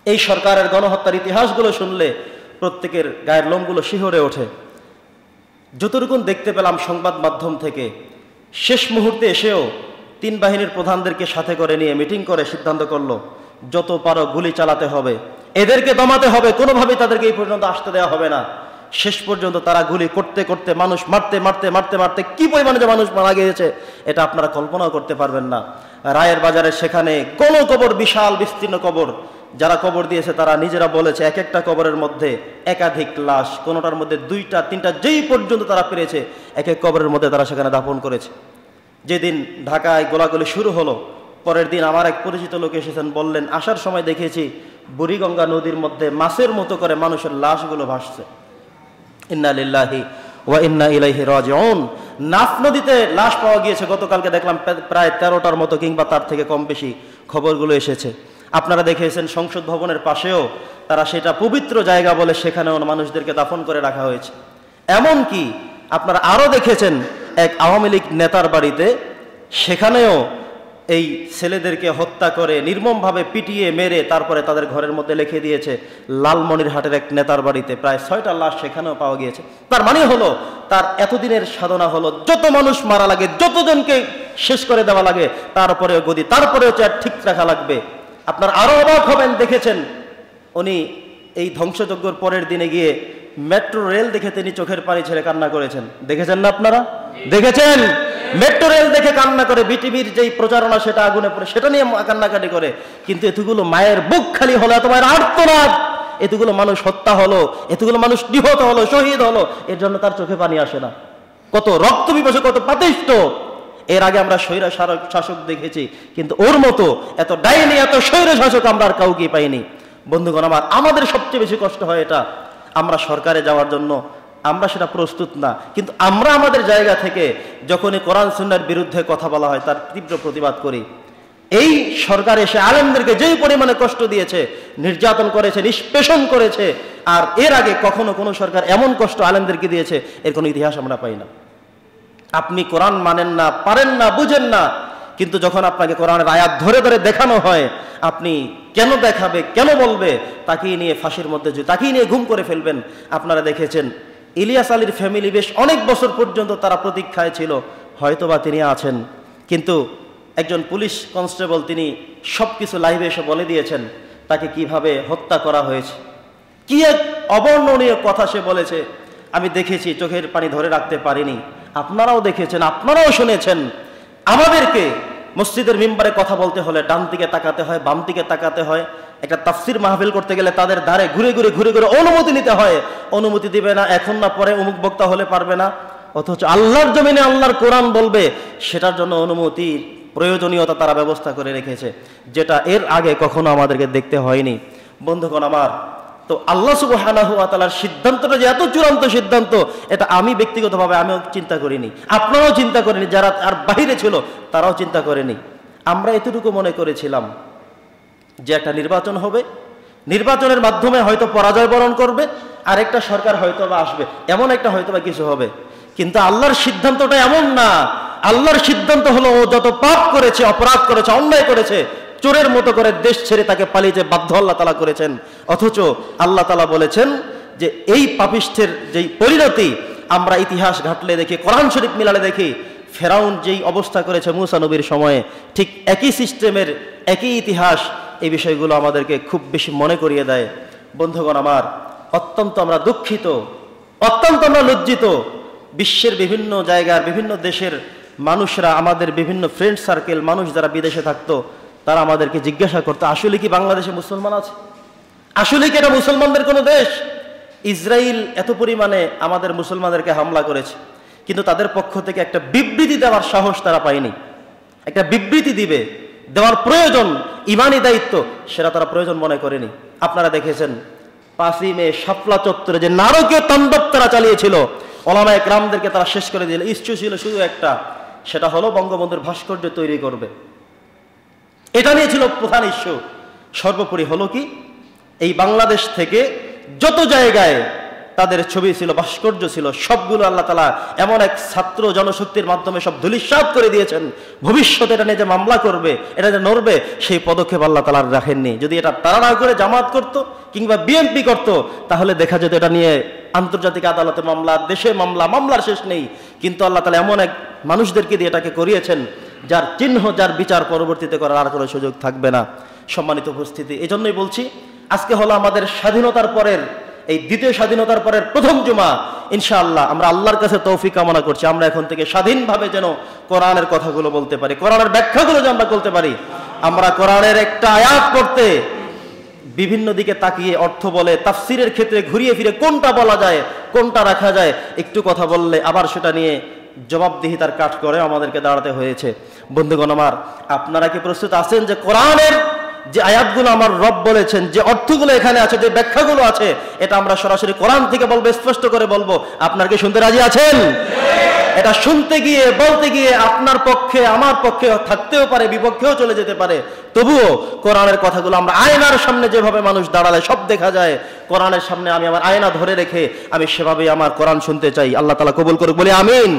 এই সরকারের গণহত্যার ইতিহাসগুলো শুনলে প্রত্যেকের গায়ের লোমগুলো শিহরে ওঠে। যতটুকু দেখতে পেলাম সংবাদ মাধ্যম থেকে, শেষ মুহূর্তে এসেও তিন বাহিনীর প্রধানদেরকে সাথে করে নিয়ে মিটিং করে সিদ্ধান্ত করলো যত পারো গুলি চালাতে হবে, এদেরকে দমাতে হবে, কোনোভাবেই তাদেরকে এই পর্যন্ত আসতে দেওয়া হবে না। শেষ পর্যন্ত তারা গুলি করতে করতে, মানুষ মারতে মারতে মারতে মারতে কি পরিমাণে যে মানুষ মারা গিয়েছে এটা আপনারা কল্পনাও করতে পারবেন না। রায়ের বাজারে সেখানে কোন কবর, বিশাল বিস্তীর্ণ কবর, যারা কবর দিয়েছে তারা নিজেরা বলেছে এক একটা কবরের মধ্যে একাধিক লাশ, কোনোটার মধ্যে 2টা 3টা, যেই পর্যন্ত তারা পেরেছে এক এক কবরের মধ্যে তারা সেখানে দাফন করেছে। যেদিন ঢাকায় গোলাগুলি শুরু হলো, পরের দিন আমার এক পরিচিত লোক এসেছেন, বললেন আসার সময় দেখেছি বুড়িগঙ্গা নদীর মধ্যে মাছের মতো করে মানুষের লাশগুলো ভাসছে। ইন্না লিল্লাহি ওয়া ইন্না ইলাইহি রাজিউন। নাফ নদীতে লাশ পাওয়া গিয়েছে, গতকালকে দেখলাম প্রায় 13টার মতো কিংবা তার থেকে কম বেশি খবরগুলো এসেছে। আপনারা দেখেছেন সংসদ ভবনের পাশেও তারা সেটা পবিত্র জায়গা বলে সেখানেও মানুষদেরকে দাফন করে রাখা হয়েছে। এমনকি আপনারা আরও দেখেছেন এক আওয়ামী লীগ নেতার বাড়িতে, সেখানেও এই ছেলেদেরকে হত্যা করে নির্মমভাবে পিটিয়ে মেরে তারপরে তাদের ঘরের মধ্যে লিখে দিয়েছে। লালমনিরহাটের এক নেতার বাড়িতে প্রায় 6টা লাশ সেখানেও পাওয়া গিয়েছে। তার মানে হলো তার এতদিনের সাধনা হলো যত মানুষ মারা লাগে, যতজনকে শেষ করে দেওয়া লাগে, তারপরেও গদি, তারপরেও চেয়ার ঠিক রাখা লাগবে। আপনার আরো অবাক হবেন, দেখেছেন উনি এই ধ্বংসযজ্ঞর পরের দিনে গিয়ে মেট্রো রেল দেখে তিনি চোখের পানি ছেড়ে কান্না করেছেন। দেখেছেন না আপনারা? দেখেছেন? মেট্রো রেল দেখে কান্না করে, বিটিভির যেই প্রচারণা সেটা আগুনে পড়ে সেটা নিয়ে কান্নাকাটি করে। কিন্তু এতগুলো মায়ের বুক খালি হলো, এত মায়ের আর্তনাদ, এতগুলো মানুষ হত্যা হলো, এতগুলো মানুষ নিহত হলো, শহীদ হলো, এর জন্য তার চোখে পানি আসে না? কত রক্ত বিপাশে, কত পাতিষ্ঠ! এর আগে আমরা স্বৈর শাসক দেখেছি, কিন্তু ওর মতো এত ডাইনি, এত স্বৈর শাসক আমরা আর কাউকে পাইনি। বন্ধুগণ আমার, আমাদের সবচেয়ে বেশি কষ্ট হয় এটা, আমরা সরকারে যাওয়ার জন্য আমরা সেটা প্রস্তুত না, কিন্তু আমরা আমাদের জায়গা থেকে যখনই কোরআন সুন্নাহর বিরুদ্ধে কথা বলা হয় তার তীব্র প্রতিবাদ করি। এই সরকার এসে আলেমদেরকে যেই পরিমাণে কষ্ট দিয়েছে, নির্যাতন করেছে, নিষ্পেষণ করেছে, আর এর আগে কখনো কোনো সরকার এমন কষ্ট আলেমদেরকে দিয়েছে এর কোনো ইতিহাস আমরা পাই না। আপনি কোরআন মানেন না, পারেন না, বুঝেন না, কিন্তু যখন আপনাকে কোরআনের আয়াত ধরে ধরে দেখানো হয়, আপনি কেন দেখাবে, কেন বলবে, তাকেই নিয়ে ফাঁসির মধ্যে তাকেই নিয়ে ঘুম করে ফেলবেন। আপনারা দেখেছেন ইলিয়াস আলীর ফ্যামিলি বেশ অনেক বছর পর্যন্ত তারা প্রতীক্ষায় ছিল, হয়তোবা তিনি আছেন, কিন্তু একজন পুলিশ কনস্টেবল তিনি সব কিছু লাইভে এসে বলে দিয়েছেন তাকে কিভাবে হত্যা করা হয়েছে। কি এক অবর্ণনীয় কথা সে বলেছে, আমি দেখেছি, চোখের পানি ধরে রাখতে পারিনি। আপনারাও দেখেছেন, আপনারাও শুনেছেন। আমাদেরকে মসজিদের মিম্বারে কথা বলতে হলে ডান দিকে তাকাতে হয়, বাম দিকে তাকাতে হয়। একটা তাফসির মাহফিল করতে গেলে তাদের দ্বারে ঘুরে ঘুরে ঘুরে ঘুরে অনুমতি নিতে হয়। অনুমতি দিবে না, এখন না পরে অমুক বক্তা হলে পারবে না। অথচ আল্লাহর জমিনে আল্লাহর কোরআন বলবে, সেটার জন্য অনুমতির প্রয়োজনীয়তা তারা ব্যবস্থা করে রেখেছে, যেটা এর আগে কখনো আমাদেরকে দেখতে হয়নি। বন্ধুগণ আমার, তো আল্লাহ সুবহানাহু ওয়া তাআলার সিদ্ধান্তটা যে এত চূড়ান্ত সিদ্ধান্ত, এটা আমি ব্যক্তিগতভাবে আমিও চিন্তা করিনি, আপনারাও চিন্তা করেনি, যারা আর বাহিরে ছিল তারাও চিন্তা করেনি। আমরা এতটুকু মনে করেছিলাম যে একটা নির্বাচন হবে, নির্বাচনের মাধ্যমে হয়তো পরাজয় বরণ করবে, আর একটা সরকার হয়তো বা আসবে, এমন একটা হয়তো বা কিছু হবে। কিন্তু আল্লাহর সিদ্ধান্তটা এমন না। আল্লাহর সিদ্ধান্ত হলো ও যত পাপ করেছে, অপরাধ করেছে, অন্যায় করেছে, চোরের মতো করে দেশ ছেড়ে তাকে পালিয়ে যে বাধ্য আল্লাহ তাআলা করেছেন। অথচ আল্লাহ তাআলা বলেছেন যে এই পাপিষ্ঠের যেই পরিণতি আমরা ইতিহাস ঘাটলে দেখি, কোরআন শরীফ মিলালে দেখি, ফেরাউন যেই অবস্থা করেছে মুসা নবীর সময়ে, ঠিক একই সিস্টেমের, একই ইতিহাস। এই বিষয়গুলো আমাদেরকে খুব বেশি মনে করিয়ে দেয়। বন্ধুগণ আমার, অত্যন্ত আমরা দুঃখিত, অত্যন্ত আমরা লজ্জিত। বিশ্বের বিভিন্ন জায়গার, বিভিন্ন দেশের মানুষরা, আমাদের বিভিন্ন ফ্রেন্ড সার্কেল, মানুষ যারা বিদেশে থাকতো, তারা আমাদেরকে জিজ্ঞাসা করতো, আসলে কি বাংলাদেশে মুসলমান আছে? আসলে কি এটা মুসলমানদের কোনো দেশ? ইসরায়েল এত পরিমাণে আমাদের মুসলমানদেরকে হামলা করেছে, কিন্তু তাদের পক্ষ থেকে একটা বিবৃতি দেওয়ার সাহস তারা পায়নি। একটা বিবৃতি দিবে, দেওয়ার প্রয়োজন, ইমানি দায়িত্ব, সেটা তারা প্রয়োজন মনে করেনি। আপনারা দেখেছেন 5ই মে শাপলা চত্বরে যে নারকীয় তাণ্ডব তারা চালিয়েছিল, ওলামায়ে কেরামদেরকে তারা শেষ করে দিল। ইস্যু ছিল শুধু একটা, সেটা হলো বঙ্গবন্ধুর ভাস্কর্য তৈরি করবে, এটা নিয়ে ছিল প্রধান ইস্যু। সর্বোপরি হলো কি, এই বাংলাদেশ থেকে যত জায়গায় তাদের ছবি ছিল, ভাস্কর্য ছিল, সবগুলো আল্লাহ তাআলা এমন এক ছাত্র জনশক্তির মাধ্যমে সব ধূলিসাৎ করে দিয়েছেন। ভবিষ্যতে এটা নিয়ে যে মামলা করবে, এটা যে নড়বে, সেই পদক্ষেপ আল্লাহ তাআলা রাখেননি। যদি এটা তারা না করে জামাত করত কিংবা বিএনপি করত, তাহলে দেখা যেত এটা নিয়ে আন্তর্জাতিক আদালতে মামলা, দেশে মামলা, মামলার শেষ নেই। কিন্তু আল্লাহ তাআলা এমন এক মানুষদেরকে দিয়ে এটাকে করিয়েছেন, যার চিহ্ন, যার বিচার পরবর্তীতে করার আর কোনো সুযোগ থাকবে না। সম্মানিত উপস্থিতি, এই জন্যই বলছি, আজকে হলো আমাদের স্বাধীনতার পরের, এই দ্বিতীয় স্বাধীনতার পরের প্রথম জুমা। ইনশাআল্লাহ আমরা আল্লাহর কাছে তৌফিক কামনা করছি, আমরা এখন থেকে স্বাধীনভাবে যেন কোরআনের কথাগুলো বলতে পারি, কোরআনের ব্যাখ্যাগুলো যেন আমরা করতে পারি। আমরা কোরআনের একটা আয়াত পড়তে বিভিন্ন দিকে তাকিয়ে অর্থ বলে, তাফসিরের ক্ষেত্রে ঘুরিয়ে ফিরে কোনটা বলা যায়, কোনটা রাখা যায়, একটু কথা বললে আবার সেটা নিয়ে জবাবদিহিতার কাঠ করে আমাদেরকে দাঁড়াতে হয়েছে। বন্ধুগণ আমার, আপনারা কি প্রস্তুত আছেন যে কোরআনের যে আয়াতগুলো আমার রব বলেছেন, যে অর্থগুলো এখানে আছে, যে ব্যাখ্যাগুলো আছে, এটা আমরা সরাসরি কোরআন থেকে বলবো, স্পষ্ট করে বলবো? আপনারা কি শুনতে রাজি আছেন? এটা শুনতে গিয়ে, বলতে গিয়ে আপনার পক্ষে, আমার পক্ষে থাকতেও পারে, বিপক্ষেও চলে যেতে পারে। তবুও কোরআনের কথাগুলো আমরা আয়নার সামনে যেভাবে মানুষ দাঁড়ালে সব দেখা যায়, কোরআনের সামনে আমি আমার আয়না ধরে রেখে আমি সেভাবেই আমার কোরআন শুনতে চাই। আল্লাহ তাআলা কবুল করুক, বলি আমিন।